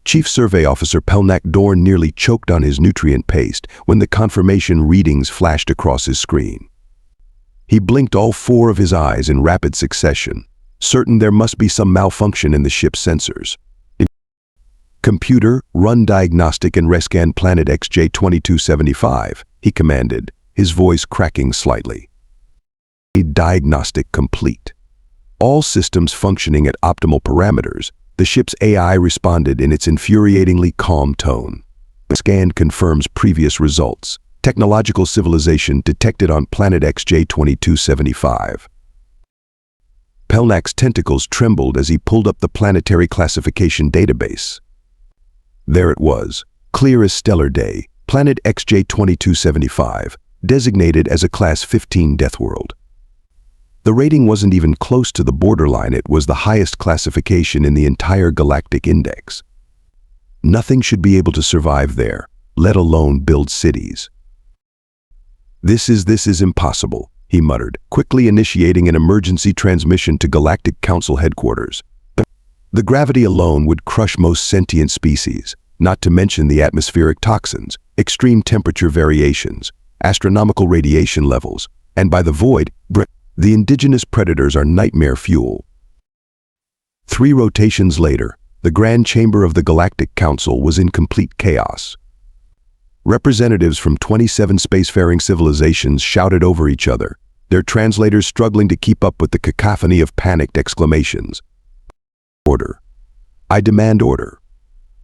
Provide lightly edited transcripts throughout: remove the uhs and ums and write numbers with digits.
Chief Survey Officer Pelnak Dorn nearly choked on his nutrient paste when the confirmation readings flashed across his screen. He blinked all four of his eyes in rapid succession, certain there must be some malfunction in the ship's sensors. "Computer, run diagnostic and rescan planet XJ-2275, he commanded, his voice cracking slightly. Diagnostic complete. All systems functioning at optimal parameters, the ship's AI responded in its infuriatingly calm tone. The scan confirms previous results. Technological civilization detected on planet XJ-2275. Pelnak's tentacles trembled as he pulled up the planetary classification database. There it was, clear as stellar day, planet XJ-2275, designated as a Class 15 Deathworld. The rating wasn't even close to the borderline, it was the highest classification in the entire galactic index. Nothing should be able to survive there, let alone build cities. This is impossible, he muttered, quickly initiating an emergency transmission to Galactic Council headquarters. The gravity alone would crush most sentient species, not to mention the atmospheric toxins, extreme temperature variations, astronomical radiation levels, and by the void, the indigenous predators are nightmare fuel. 3 rotations later, the Grand Chamber of the Galactic Council was in complete chaos. Representatives from 27 spacefaring civilizations shouted over each other, their translators struggling to keep up with the cacophony of panicked exclamations. Order. I demand order.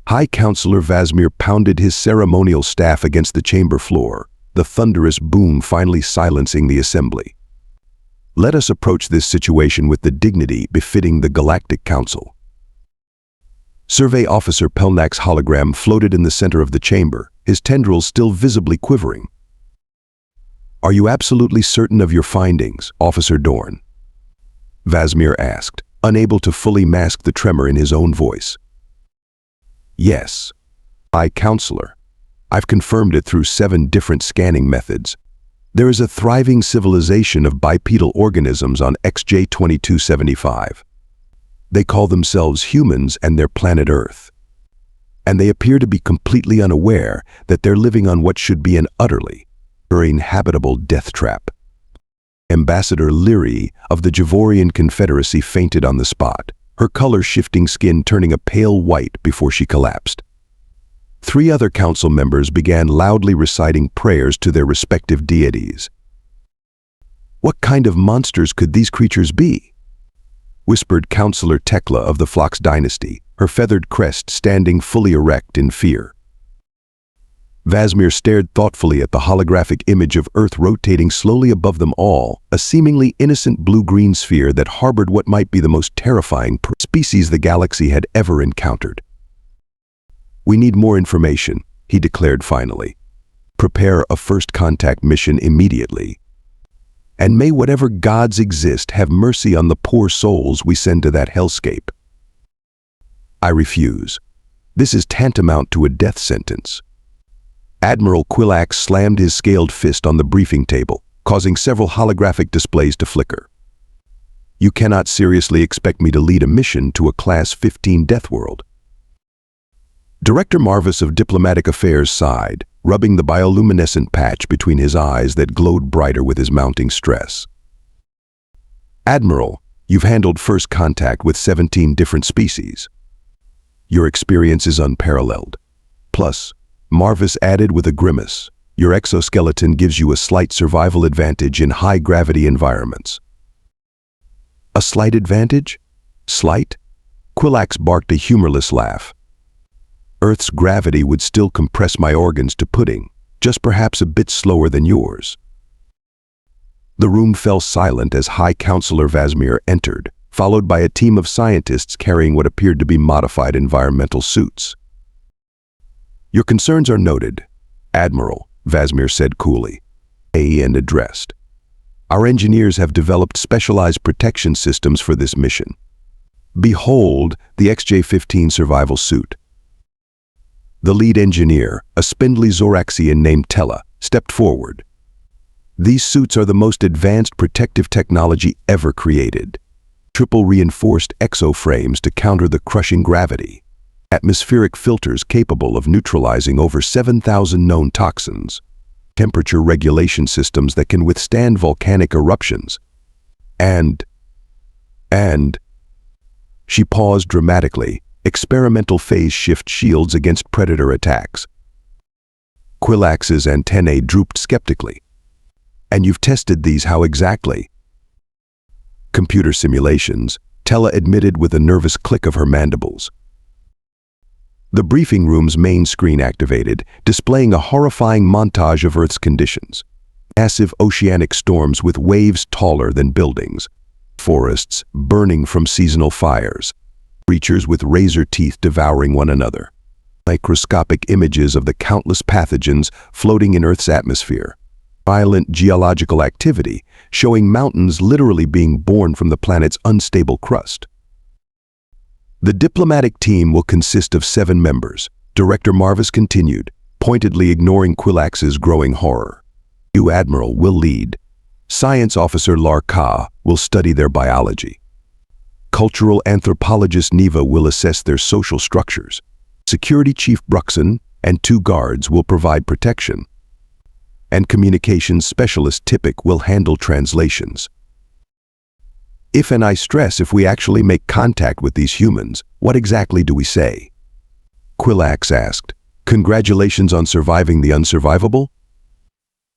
High Counselor Vasmir pounded his ceremonial staff against the chamber floor, the thunderous boom finally silencing the assembly. Let us approach this situation with the dignity befitting the Galactic Council. Survey Officer Pelnak's hologram floated in the center of the chamber, his tendrils still visibly quivering. Are you absolutely certain of your findings, Officer Dorn? Vasmir asked, unable to fully mask the tremor in his own voice. Yes. High Counselor. I've confirmed it through 7 different scanning methods. There is a thriving civilization of bipedal organisms on XJ-2275. They call themselves humans and their planet Earth. And they appear to be completely unaware that they're living on what should be an utterly uninhabitable death trap. Ambassador Lyri of the Javorian Confederacy fainted on the spot, her color-shifting skin turning a pale white before she collapsed. 3 other council members began loudly reciting prayers to their respective deities. What kind of monsters could these creatures be? Whispered Counselor Tekla of the Phlox dynasty, her feathered crest standing fully erect in fear. Vasmir stared thoughtfully at the holographic image of Earth rotating slowly above them all, a seemingly innocent blue-green sphere that harbored what might be the most terrifying species the galaxy had ever encountered. We need more information, he declared finally. Prepare a first contact mission immediately. And may whatever gods exist have mercy on the poor souls we send to that hellscape. I refuse. This is tantamount to a death sentence. Admiral Quillax slammed his scaled fist on the briefing table, causing several holographic displays to flicker. You cannot seriously expect me to lead a mission to a Class 15 Deathworld. Director Marvis of Diplomatic Affairs sighed, rubbing the bioluminescent patch between his eyes that glowed brighter with his mounting stress. Admiral, you've handled first contact with 17 different species. Your experience is unparalleled. Plus, Marvis added with a grimace, your exoskeleton gives you a slight survival advantage in high-gravity environments. A slight advantage? Slight? Quillax barked a humorless laugh. Earth's gravity would still compress my organs to pudding, just perhaps a bit slower than yours. The room fell silent as High Counselor Vasmir entered, followed by a team of scientists carrying what appeared to be modified environmental suits. Your concerns are noted, Admiral, Vasmir said coolly, and addressed. Our engineers have developed specialized protection systems for this mission. Behold the XJ-15 survival suit. The lead engineer, a spindly Zoraxian named Tella, stepped forward. These suits are the most advanced protective technology ever created. Triple reinforced exoframes to counter the crushing gravity. atmospheric filters capable of neutralizing over 7,000 known toxins, temperature regulation systems that can withstand volcanic eruptions, and she paused dramatically, experimental phase shift shields against predator attacks. Quillax's antennae drooped skeptically. And you've tested these how exactly? Computer simulations, Tella admitted with a nervous click of her mandibles. The briefing room's main screen activated, displaying a horrifying montage of Earth's conditions. Massive oceanic storms with waves taller than buildings, forests burning from seasonal fires, creatures with razor teeth devouring one another, microscopic images of the countless pathogens floating in Earth's atmosphere, violent geological activity showing mountains literally being born from the planet's unstable crust. The diplomatic team will consist of 7 members, Director Marvis continued, pointedly ignoring Quillax's growing horror. New Admiral will lead. Science Officer Larka will study their biology. Cultural anthropologist Neva will assess their social structures. Security Chief Bruxon and 2 guards will provide protection. And communications specialist Tippik will handle translations. If we actually make contact with these humans, what exactly do we say? Quillax asked. Congratulations on surviving the unsurvivable?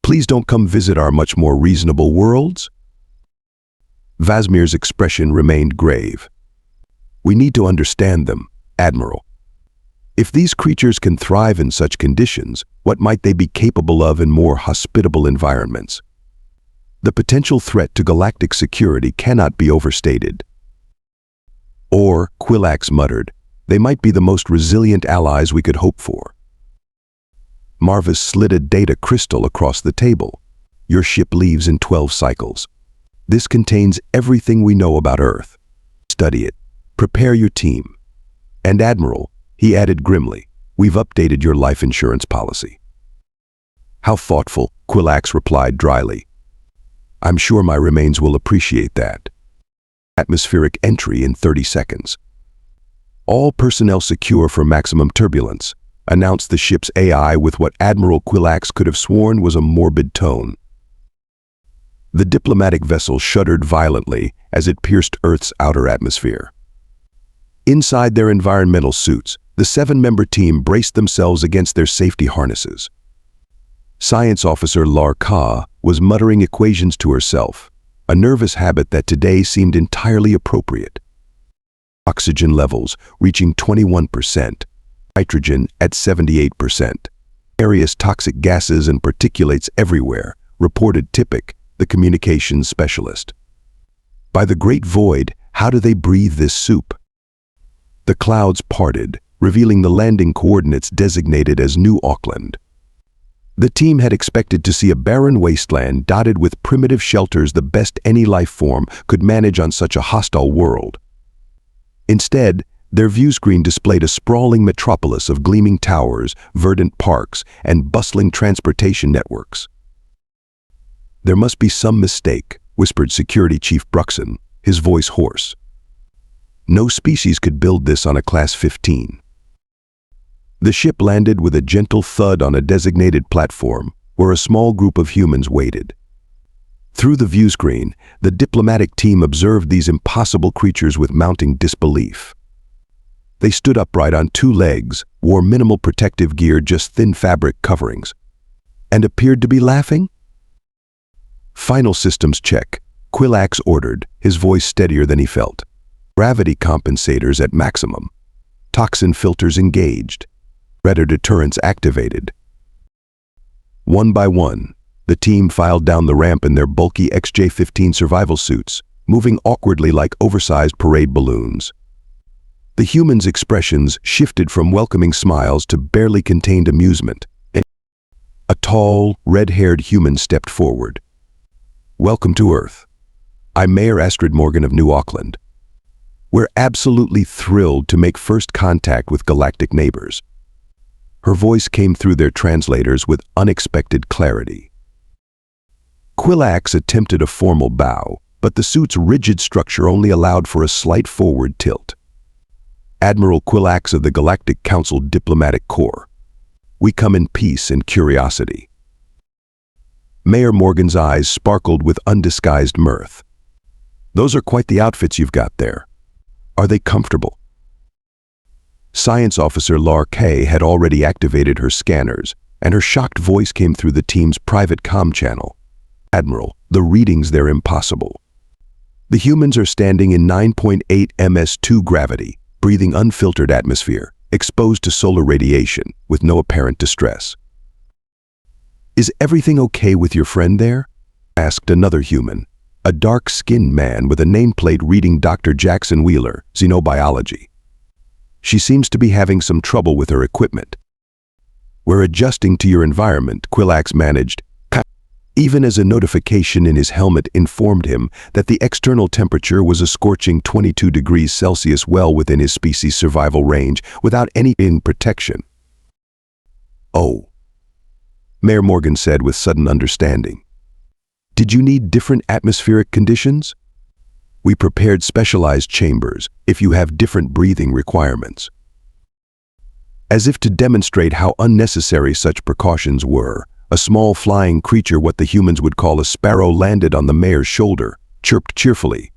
Please don't come visit our much more reasonable worlds? Vasmir's expression remained grave. We need to understand them, Admiral. If these creatures can thrive in such conditions, what might they be capable of in more hospitable environments? The potential threat to galactic security cannot be overstated. Or, Quillax muttered, they might be the most resilient allies we could hope for. Marvis slid a data crystal across the table. Your ship leaves in 12 cycles. This contains everything we know about Earth. Study it. Prepare your team. And Admiral, he added grimly, we've updated your life insurance policy. How thoughtful, Quillax replied dryly. I'm sure my remains will appreciate that. Atmospheric entry in 30 seconds. All personnel secure for maximum turbulence, announced the ship's AI with what Admiral Quillax could have sworn was a morbid tone. The diplomatic vessel shuddered violently as it pierced Earth's outer atmosphere. Inside their environmental suits, the 7-member team braced themselves against their safety harnesses. Science Officer Larka was muttering equations to herself, a nervous habit that today seemed entirely appropriate. Oxygen levels reaching 21%, nitrogen at 78%. Various toxic gases and particulates everywhere, reported Tippik, the communications specialist. By the great void, how do they breathe this soup? The clouds parted, revealing the landing coordinates designated as New Auckland. The team had expected to see a barren wasteland dotted with primitive shelters the best any life form could manage on such a hostile world. Instead, their view screen displayed a sprawling metropolis of gleaming towers, verdant parks, and bustling transportation networks. There must be some mistake, whispered Security Chief Bruxon, his voice hoarse. No species could build this on a Class 15. The ship landed with a gentle thud on a designated platform where a small group of humans waited. Through the view screen, the diplomatic team observed these impossible creatures with mounting disbelief. They stood upright on 2 legs, wore minimal protective gear, just thin fabric coverings, and appeared to be laughing. Final systems check, Quillax ordered, his voice steadier than he felt. Gravity compensators at maximum. Toxin filters engaged. Predator deterrents activated. One by one, the team filed down the ramp in their bulky XJ-15 survival suits, moving awkwardly like oversized parade balloons. The humans' expressions shifted from welcoming smiles to barely contained amusement. A tall, red-haired human stepped forward. Welcome to Earth. I'm Mayor Astrid Morgan of New Auckland. We're absolutely thrilled to make first contact with galactic neighbors. Her voice came through their translators with unexpected clarity. Quillax attempted a formal bow, but the suit's rigid structure only allowed for a slight forward tilt. Admiral Quillax of the Galactic Council Diplomatic Corps. We come in peace and curiosity. Mayor Morgan's eyes sparkled with undisguised mirth. Those are quite the outfits you've got there. Are they comfortable? Science Officer Lar K had already activated her scanners, and her shocked voice came through the team's private comm channel. Admiral, the readings, they're impossible. The humans are standing in 9.8 ms2 gravity, breathing unfiltered atmosphere, exposed to solar radiation, with no apparent distress. Is everything okay with your friend there? Asked another human, a dark-skinned man with a nameplate reading Dr. Jackson Wheeler, Xenobiology. She seems to be having some trouble with her equipment. We're adjusting to your environment, Quillax managed, even as a notification in his helmet informed him that the external temperature was a scorching 22 degrees Celsius, well within his species' survival range, without any protection. Oh, Mayor Morgan said with sudden understanding. Did you need different atmospheric conditions? We prepared specialized chambers if you have different breathing requirements. As if to demonstrate how unnecessary such precautions were, a small flying creature, what the humans would call a sparrow, landed on the mayor's shoulder, chirped cheerfully,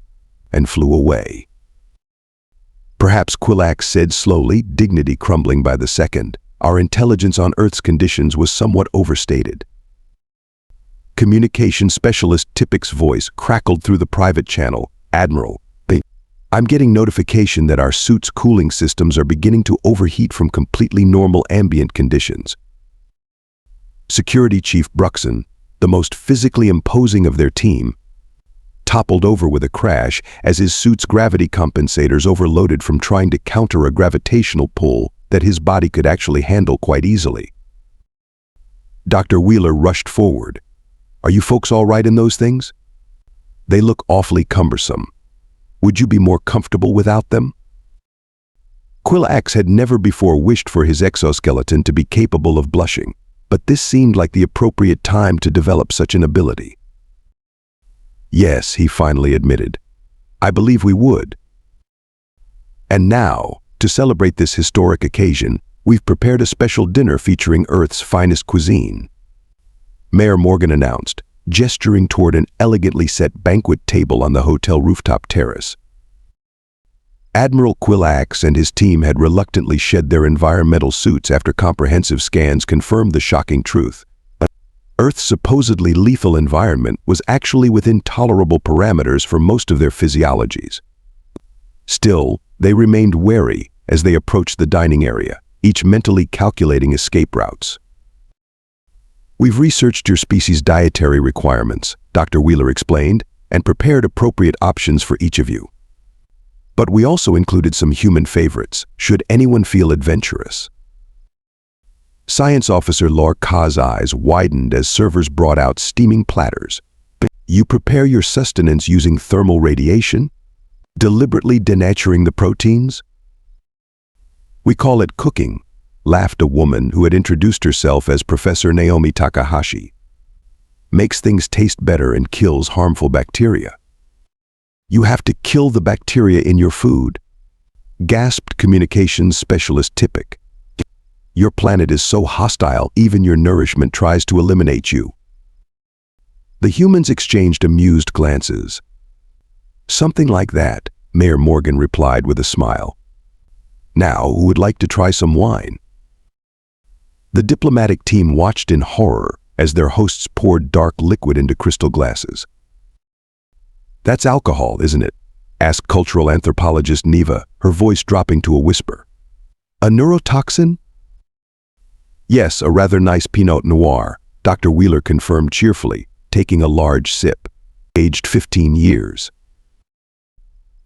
and flew away. Perhaps, Quillax said slowly, dignity crumbling by the second, our intelligence on Earth's conditions was somewhat overstated. Communication specialist Tipic's voice crackled through the private channel. Admiral, I'm getting notification that our suit's cooling systems are beginning to overheat from completely normal ambient conditions. Security Chief Bruxon, the most physically imposing of their team, toppled over with a crash as his suit's gravity compensators overloaded from trying to counter a gravitational pull that his body could actually handle quite easily. Dr. Wheeler rushed forward. Are you folks all right in those things? They look awfully cumbersome. Would you be more comfortable without them? Quillax had never before wished for his exoskeleton to be capable of blushing, but this seemed like the appropriate time to develop such an ability. Yes, he finally admitted. I believe we would. And now, to celebrate this historic occasion, we've prepared a special dinner featuring Earth's finest cuisine. Mayor Morgan announced, gesturing toward an elegantly set banquet table on the hotel rooftop terrace. Admiral Quillax and his team had reluctantly shed their environmental suits after comprehensive scans confirmed the shocking truth. Earth's supposedly lethal environment was actually within tolerable parameters for most of their physiologies. Still, they remained wary as they approached the dining area, each mentally calculating escape routes. We've researched your species' dietary requirements, Dr. Wheeler explained, and prepared appropriate options for each of you. But we also included some human favorites, should anyone feel adventurous. Science Officer Lar K's eyes widened as servers brought out steaming platters. You prepare your sustenance using thermal radiation, deliberately denaturing the proteins? We call it cooking, laughed a woman who had introduced herself as Professor Naomi Takahashi. Makes things taste better and kills harmful bacteria. You have to kill the bacteria in your food, gasped communications specialist Tipic. Your planet is so hostile, even your nourishment tries to eliminate you. The humans exchanged amused glances. Something like that, Mayor Morgan replied with a smile. Now, who would like to try some wine? The diplomatic team watched in horror as their hosts poured dark liquid into crystal glasses. That's alcohol, isn't it? Asked cultural anthropologist Neva, her voice dropping to a whisper. A neurotoxin? Yes, a rather nice Pinot Noir, Dr. Wheeler confirmed cheerfully, taking a large sip. Aged 15 years.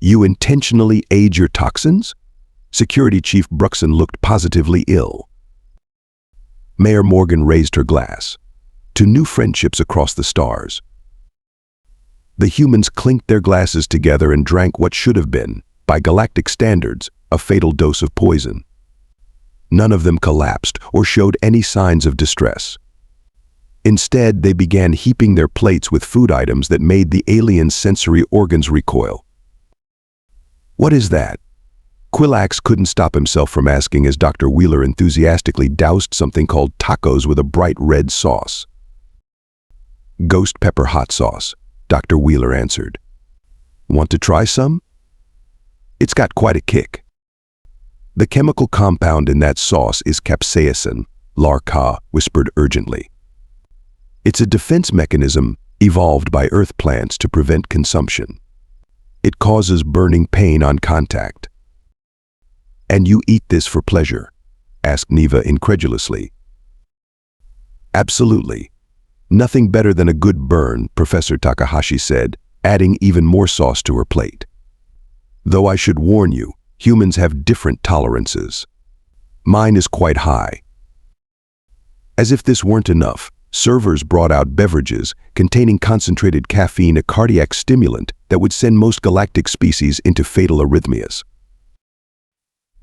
You intentionally age your toxins? Security Chief Bruxon looked positively ill. Mayor Morgan raised her glass. To new friendships across the stars. The humans clinked their glasses together and drank what should have been, by galactic standards, a fatal dose of poison. None of them collapsed or showed any signs of distress. Instead, they began heaping their plates with food items that made the alien sensory organs recoil. What is that? Quillax couldn't stop himself from asking as Dr. Wheeler enthusiastically doused something called tacos with a bright red sauce. Ghost pepper hot sauce, Dr. Wheeler answered. Want to try some? It's got quite a kick. The chemical compound in that sauce is capsaicin, Larka whispered urgently. It's a defense mechanism evolved by earth plants to prevent consumption. It causes burning pain on contact. And you eat this for pleasure? Asked Neva incredulously. Absolutely. Nothing better than a good burn, Professor Takahashi said, adding even more sauce to her plate. Though I should warn you, humans have different tolerances. Mine is quite high. As if this weren't enough, servers brought out beverages containing concentrated caffeine, a cardiac stimulant that would send most galactic species into fatal arrhythmias.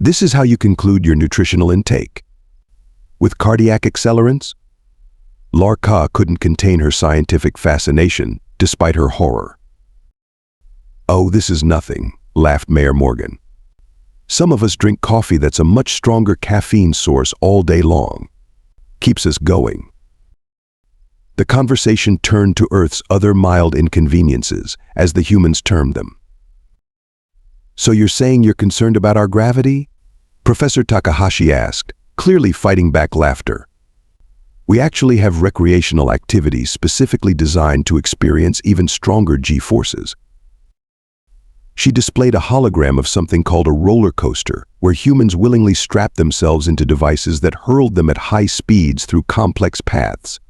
This is how you conclude your nutritional intake. With cardiac accelerants? Larka couldn't contain her scientific fascination, despite her horror. Oh, this is nothing, laughed Mayor Morgan. Some of us drink coffee that's a much stronger caffeine source all day long. Keeps us going. The conversation turned to Earth's other mild inconveniences, as the humans termed them. So you're saying you're concerned about our gravity? Professor Takahashi asked, clearly fighting back laughter. We actually have recreational activities specifically designed to experience even stronger G-forces. She displayed a hologram of something called a roller coaster, where humans willingly strapped themselves into devices that hurled them at high speeds through complex paths,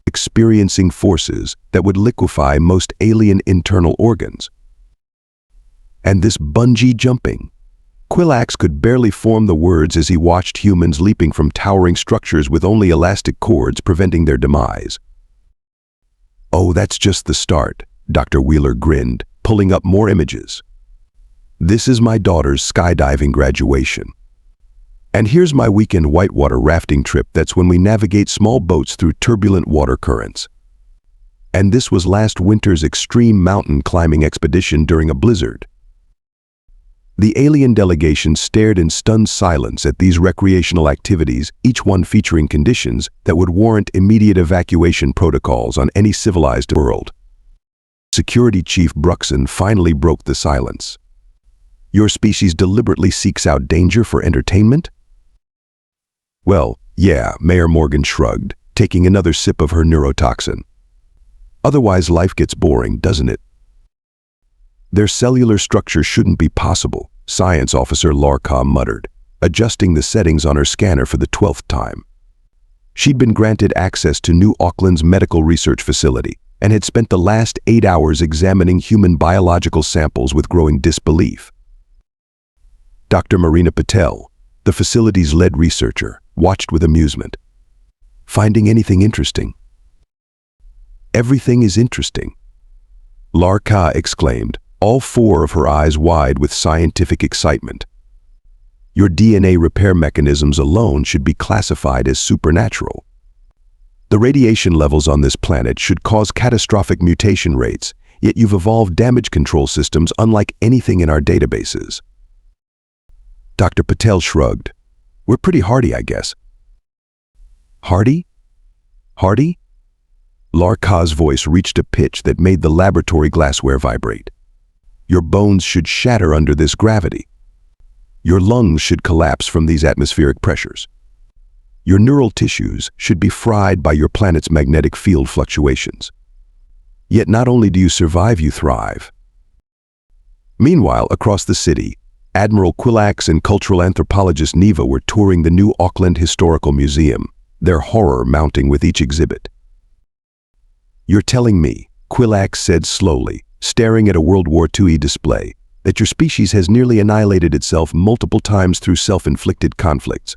experiencing forces that would liquefy most alien internal organs. And this bungee jumping. Quillax could barely form the words as he watched humans leaping from towering structures with only elastic cords preventing their demise. Oh, that's just the start, Dr. Wheeler grinned, pulling up more images. This is my daughter's skydiving graduation. And here's my weekend whitewater rafting trip. That's when we navigate small boats through turbulent water currents. And this was last winter's extreme mountain climbing expedition during a blizzard. The alien delegation stared in stunned silence at these recreational activities, each one featuring conditions that would warrant immediate evacuation protocols on any civilized world. Security Chief Bruxon finally broke the silence. Your species deliberately seeks out danger for entertainment? Well, yeah, Mayor Morgan shrugged, taking another sip of her neurotoxin. Otherwise life gets boring, doesn't it? Their cellular structure shouldn't be possible, Science Officer Larka muttered, adjusting the settings on her scanner for the 12th time. She'd been granted access to New Auckland's medical research facility and had spent the last 8 hours examining human biological samples with growing disbelief. Dr. Marina Patel, the facility's lead researcher, watched with amusement. Finding anything interesting? Everything is interesting, Larka exclaimed, all 4 of her eyes wide with scientific excitement. Your DNA repair mechanisms alone should be classified as supernatural. The radiation levels on this planet should cause catastrophic mutation rates, yet you've evolved damage control systems unlike anything in our databases. Dr. Patel shrugged. We're pretty hardy, I guess. Hardy? Hardy? Larka's voice reached a pitch that made the laboratory glassware vibrate. Your bones should shatter under this gravity. Your lungs should collapse from these atmospheric pressures. Your neural tissues should be fried by your planet's magnetic field fluctuations. Yet not only do you survive, you thrive. Meanwhile, across the city, Admiral Quillax and cultural anthropologist Neva were touring the New Auckland Historical Museum, their horror mounting with each exhibit. You're telling me, Quillax said slowly, staring at a World War II display, that your species has nearly annihilated itself multiple times through self-inflicted conflicts,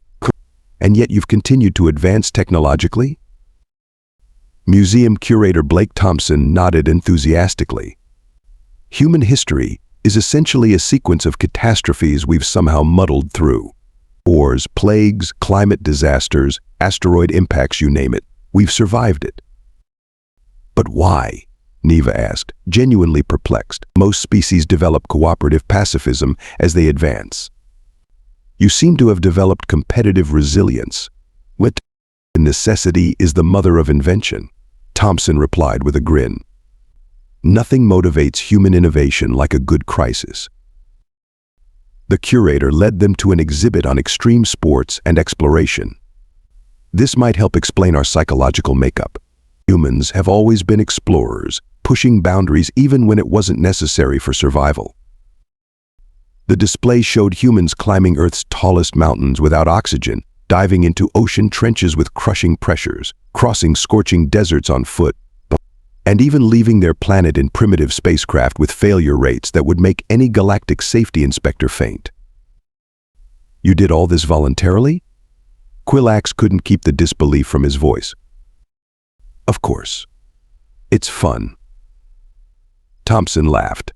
and yet you've continued to advance technologically? Museum curator Blake Thompson nodded enthusiastically. Human history is essentially a sequence of catastrophes we've somehow muddled through. Wars, plagues, climate disasters, asteroid impacts, you name it. We've survived it. But why? Neva asked, genuinely perplexed. Most species develop cooperative pacifism as they advance. You seem to have developed competitive resilience. What necessity is the mother of invention? Thompson replied with a grin. Nothing motivates human innovation like a good crisis. The curator led them to an exhibit on extreme sports and exploration. This might help explain our psychological makeup. Humans have always been explorers, pushing boundaries even when it wasn't necessary for survival. The display showed humans climbing Earth's tallest mountains without oxygen, diving into ocean trenches with crushing pressures, crossing scorching deserts on foot, and even leaving their planet in primitive spacecraft with failure rates that would make any galactic safety inspector faint. You did all this voluntarily? Quillax couldn't keep the disbelief from his voice. Of course. It's fun. Thompson laughed.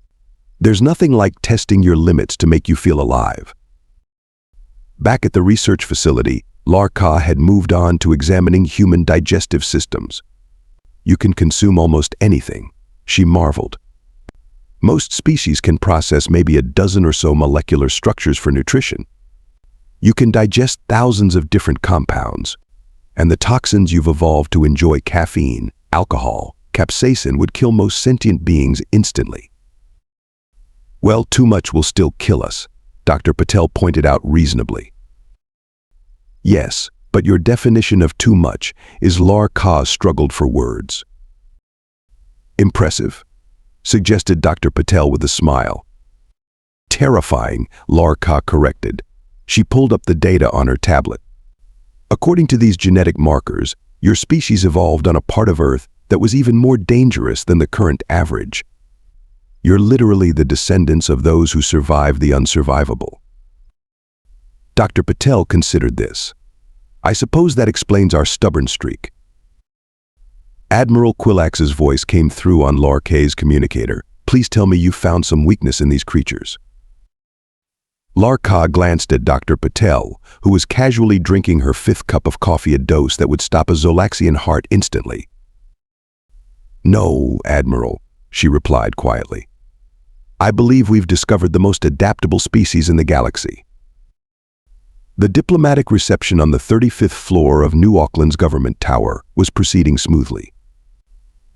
There's nothing like testing your limits to make you feel alive. Back at the research facility, Larka had moved on to examining human digestive systems. You can consume almost anything, she marveled. Most species can process maybe a dozen or so molecular structures for nutrition. You can digest thousands of different compounds, and the toxins you've evolved to enjoy caffeine, alcohol, capsaicin would kill most sentient beings instantly. Well, too much will still kill us, Dr. Patel pointed out reasonably. Yes, but your definition of too much is Larka struggled for words. Impressive, suggested Dr. Patel with a smile. Terrifying, Larka corrected. She pulled up the data on her tablet. According to these genetic markers, your species evolved on a part of Earth that was even more dangerous than the current average. You're literally the descendants of those who survived the unsurvivable. Dr. Patel considered this. I suppose that explains our stubborn streak. Admiral Quillax's voice came through on Larka's communicator. Please tell me you found some weakness in these creatures. Larka glanced at Dr. Patel, who was casually drinking her 5th cup of coffee, a dose that would stop a Zolaxian heart instantly. No, Admiral, she replied quietly. I believe we've discovered the most adaptable species in the galaxy. The diplomatic reception on the 35th floor of New Auckland's government tower was proceeding smoothly.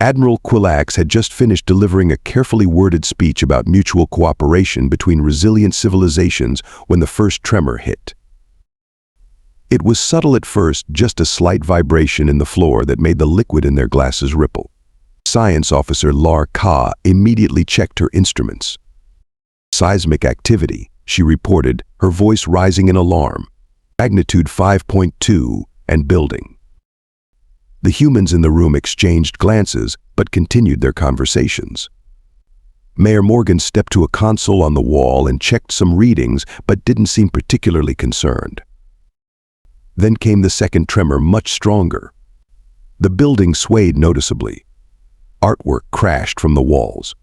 Admiral Quillax had just finished delivering a carefully worded speech about mutual cooperation between resilient civilizations when the first tremor hit. It was subtle at first, just a slight vibration in the floor that made the liquid in their glasses ripple. Science officer Larka immediately checked her instruments. Seismic activity, she reported, her voice rising in alarm. Magnitude 5.2 and building. The humans in the room exchanged glances but continued their conversations. Mayor Morgan stepped to a console on the wall and checked some readings but didn't seem particularly concerned. Then came the second tremor, much stronger. The building swayed noticeably. Artwork crashed from the walls.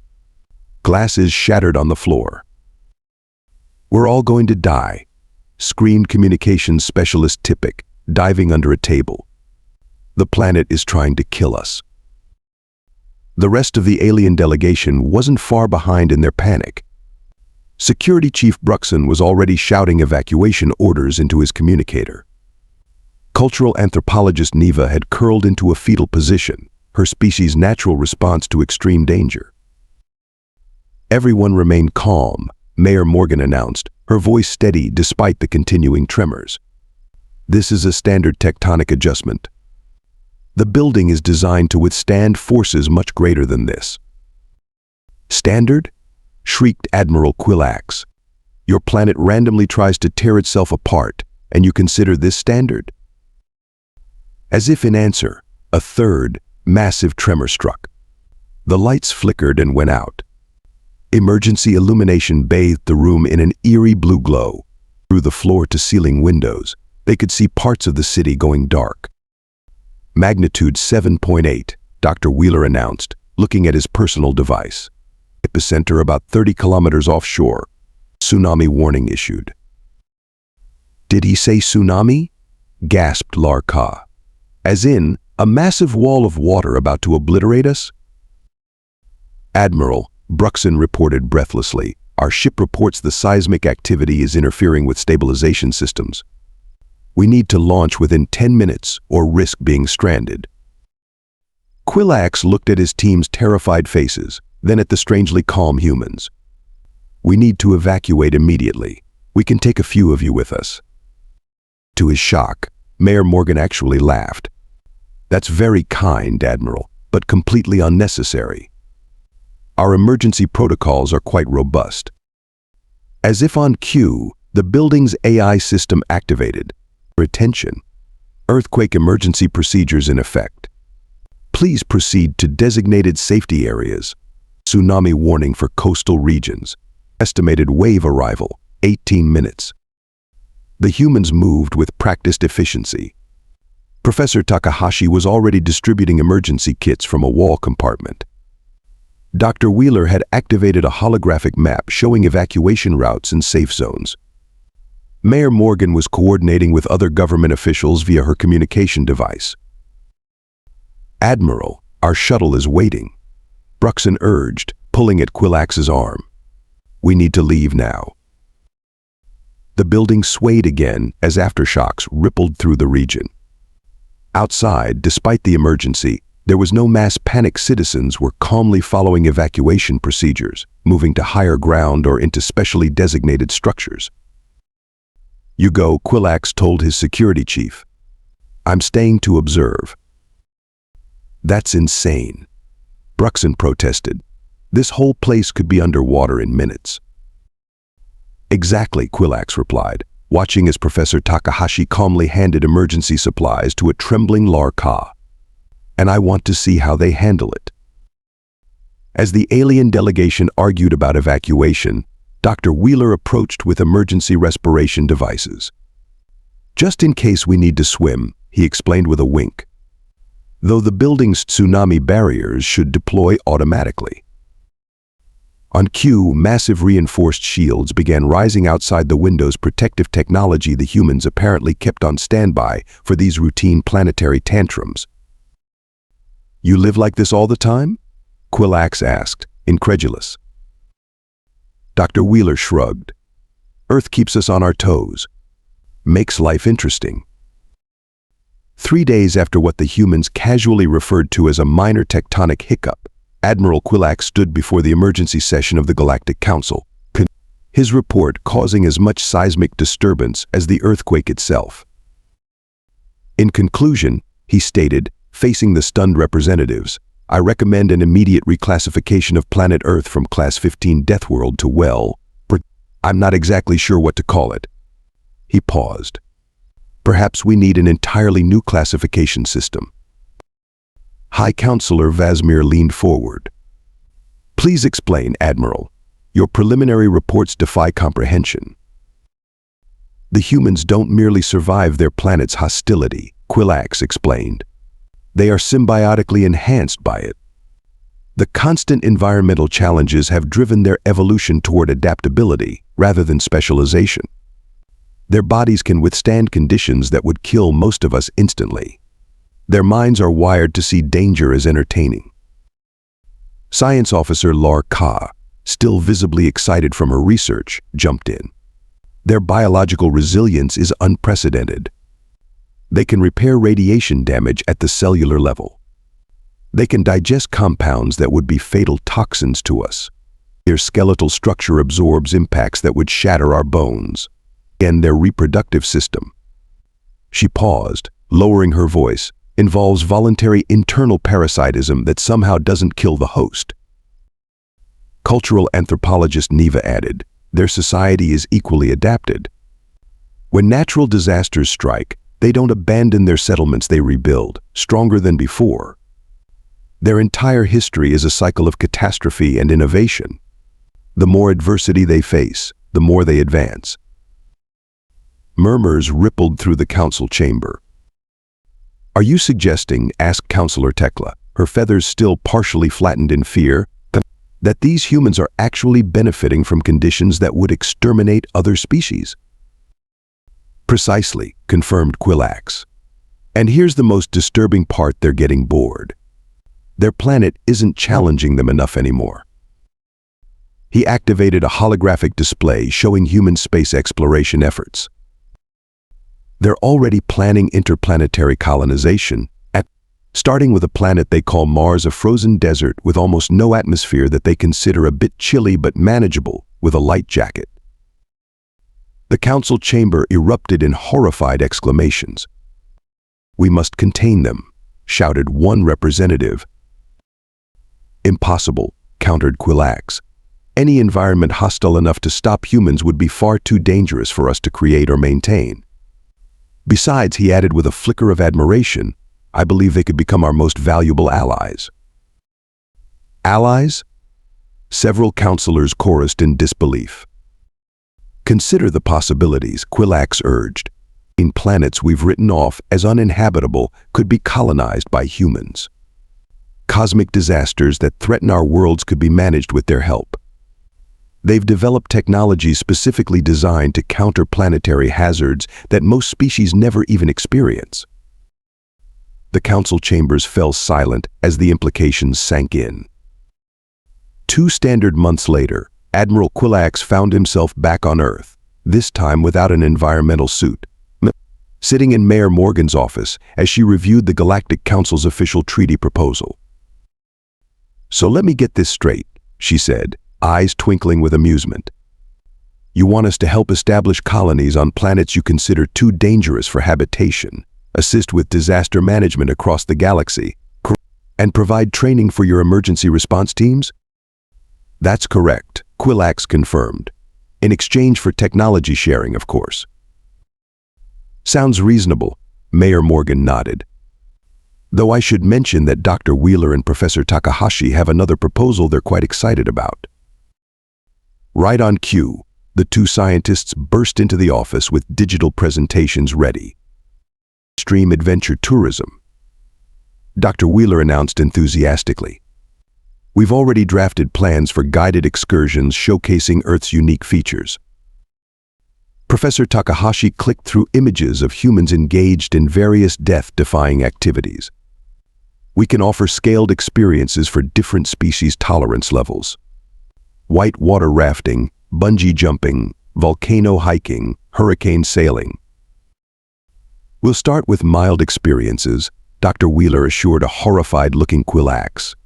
Glasses shattered on the floor. We're all going to die, screamed communications specialist Tippik, diving under a table. The planet is trying to kill us. The rest of the alien delegation wasn't far behind in their panic. Security Chief Bruxon was already shouting evacuation orders into his communicator. Cultural anthropologist Neva had curled into a fetal position, her species' natural response to extreme danger. Everyone remained calm, Mayor Morgan announced, her voice steady despite the continuing tremors. This is a standard tectonic adjustment. The building is designed to withstand forces much greater than this. Standard? Shrieked Admiral Quillax. Your planet randomly tries to tear itself apart, and you consider this standard? As if in answer, a third, massive tremor struck. The lights flickered and went out. Emergency illumination bathed the room in an eerie blue glow. Through the floor-to-ceiling windows, they could see parts of the city going dark. Magnitude 7.8, Dr. Wheeler announced, looking at his personal device. Epicenter about 30 kilometers offshore. Tsunami warning issued. Did he say tsunami? Gasped Larka. As in, a massive wall of water about to obliterate us? Admiral, Bruxon reported breathlessly, Our ship reports the seismic activity is interfering with stabilization systems. We need to launch within 10 minutes or risk being stranded." Quillax looked at his team's terrified faces, then at the strangely calm humans. "We need to evacuate immediately. We can take a few of you with us." To his shock, Mayor Morgan actually laughed. "That's very kind, Admiral, but completely unnecessary. Our emergency protocols are quite robust." As if on cue, the building's AI system activated. "Attention. Earthquake emergency procedures in effect. Please proceed to designated safety areas. Tsunami warning for coastal regions. Estimated wave arrival, 18 minutes." The humans moved with practiced efficiency. Professor Takahashi was already distributing emergency kits from a wall compartment. Dr. Wheeler had activated a holographic map showing evacuation routes and safe zones. Mayor Morgan was coordinating with other government officials via her communication device. "Admiral, our shuttle is waiting," Bruxon urged, pulling at Quillax's arm. "We need to leave now." The building swayed again as aftershocks rippled through the region. Outside, despite the emergency, there was no mass panic. Citizens were calmly following evacuation procedures, moving to higher ground or into specially designated structures. "You go," Quillax told his security chief. "I'm staying to observe." "That's insane," Bruxon protested. "This whole place could be underwater in minutes." "Exactly," Quillax replied, watching as Professor Takahashi calmly handed emergency supplies to a trembling Larka. "And I want to see how they handle it." As the alien delegation argued about evacuation, Dr. Wheeler approached with emergency respiration devices. "Just in case we need to swim," he explained with a wink. "Though the building's tsunami barriers should deploy automatically." On cue, massive reinforced shields began rising outside the window's protective technology the humans apparently kept on standby for these routine planetary tantrums. "You live like this all the time?" Quillax asked, incredulous. Dr. Wheeler shrugged. "Earth keeps us on our toes. Makes life interesting." 3 days after what the humans casually referred to as a minor tectonic hiccup, Admiral Quillax stood before the emergency session of the Galactic Council, his report causing as much seismic disturbance as the earthquake itself. In conclusion, he stated, facing the stunned representatives, "I recommend an immediate reclassification of planet Earth from Class 15 Deathworld to, well, I'm not exactly sure what to call it." He paused. "Perhaps we need an entirely new classification system." High Counselor Vasmir leaned forward. "Please explain, Admiral. Your preliminary reports defy comprehension." "The humans don't merely survive their planet's hostility," Quillax explained. "They are symbiotically enhanced by it. The constant environmental challenges have driven their evolution toward adaptability rather than specialization. Their bodies can withstand conditions that would kill most of us instantly. Their minds are wired to see danger as entertaining." Science Officer Larka, still visibly excited from her research, jumped in. "Their biological resilience is unprecedented. They can repair radiation damage at the cellular level. They can digest compounds that would be fatal toxins to us. Their skeletal structure absorbs impacts that would shatter our bones. And their reproductive system," she paused, lowering her voice, "involves voluntary internal parasitism that somehow doesn't kill the host." Cultural anthropologist Neva added, "Their society is equally adapted. When natural disasters strike, they don't abandon their settlements, they rebuild, stronger than before. Their entire history is a cycle of catastrophe and innovation. The more adversity they face, the more they advance." Murmurs rippled through the council chamber. "Are you suggesting," asked Counselor Tekla, her feathers still partially flattened in fear, "that these humans are actually benefiting from conditions that would exterminate other species?" "Precisely," confirmed Quillax. "And here's the most disturbing part: they're getting bored. Their planet isn't challenging them enough anymore." He activated a holographic display showing human space exploration efforts. They're already planning interplanetary colonization, starting with a planet they call Mars, a frozen desert with almost no atmosphere that they consider a bit chilly but manageable with a light jacket. The council chamber erupted in horrified exclamations. "We must contain them," shouted one representative. "Impossible," countered Quillax. "Any environment hostile enough to stop humans would be far too dangerous for us to create or maintain. Besides," he added with a flicker of admiration, "I believe they could become our most valuable allies." Allies? Several counselors chorused in disbelief. "Consider the possibilities," Quillax urged. "In planets we've written off as uninhabitable could be colonized by humans. Cosmic disasters that threaten our worlds could be managed with their help. They've developed technologies specifically designed to counter planetary hazards that most species never even experience." The council chambers fell silent as the implications sank in. 2 standard months later, Admiral Quillax found himself back on Earth, this time without an environmental suit, sitting in Mayor Morgan's office as she reviewed the Galactic Council's official treaty proposal. "So let me get this straight," she said, eyes twinkling with amusement. "You want us to help establish colonies on planets you consider too dangerous for habitation, assist with disaster management across the galaxy, and provide training for your emergency response teams?" "That's correct," Quillax confirmed. "In exchange for technology sharing, of course." "Sounds reasonable," Mayor Morgan nodded. "Though I should mention that Dr. Wheeler and Professor Takahashi have another proposal they're quite excited about." Right on cue, the 2 scientists burst into the office with digital presentations ready. "Extreme adventure tourism," Dr. Wheeler announced enthusiastically. "We've already drafted plans for guided excursions showcasing Earth's unique features." Professor Takahashi clicked through images of humans engaged in various death-defying activities. "We can offer scaled experiences for different species tolerance levels. White water rafting, bungee jumping, volcano hiking, hurricane sailing." "We'll start with mild experiences," Dr. Wheeler assured a horrified-looking Quillax.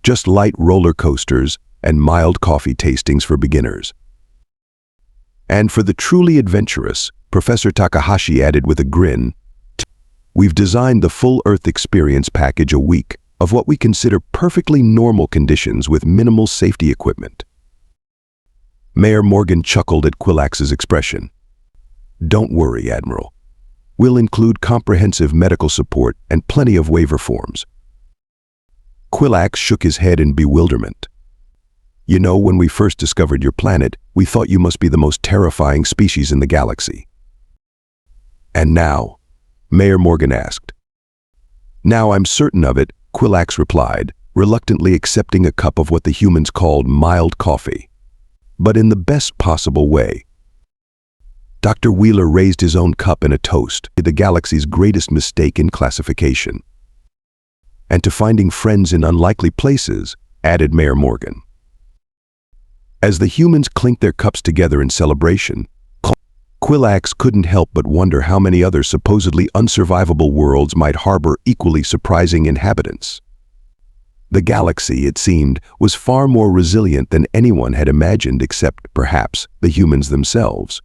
"Just light roller coasters and mild coffee tastings for beginners." "And for the truly adventurous," Professor Takahashi added with a grin, "we've designed the full Earth experience package, a week of what we consider perfectly normal conditions with minimal safety equipment." Mayor Morgan chuckled at Quillax's expression. "Don't worry, Admiral. We'll include comprehensive medical support and plenty of waiver forms." Quillax shook his head in bewilderment. "You know, when we first discovered your planet, we thought you must be the most terrifying species in the galaxy." "And now?" Mayor Morgan asked. "Now I'm certain of it," Quillax replied, reluctantly accepting a cup of what the humans called mild coffee. "But in the best possible way." Dr. Wheeler raised his own cup in a toast to the galaxy's greatest mistake in classification. "And to finding friends in unlikely places," added Mayor Morgan. As the humans clinked their cups together in celebration, Quillax couldn't help but wonder how many other supposedly unsurvivable worlds might harbor equally surprising inhabitants. The galaxy, it seemed, was far more resilient than anyone had imagined except, perhaps, the humans themselves.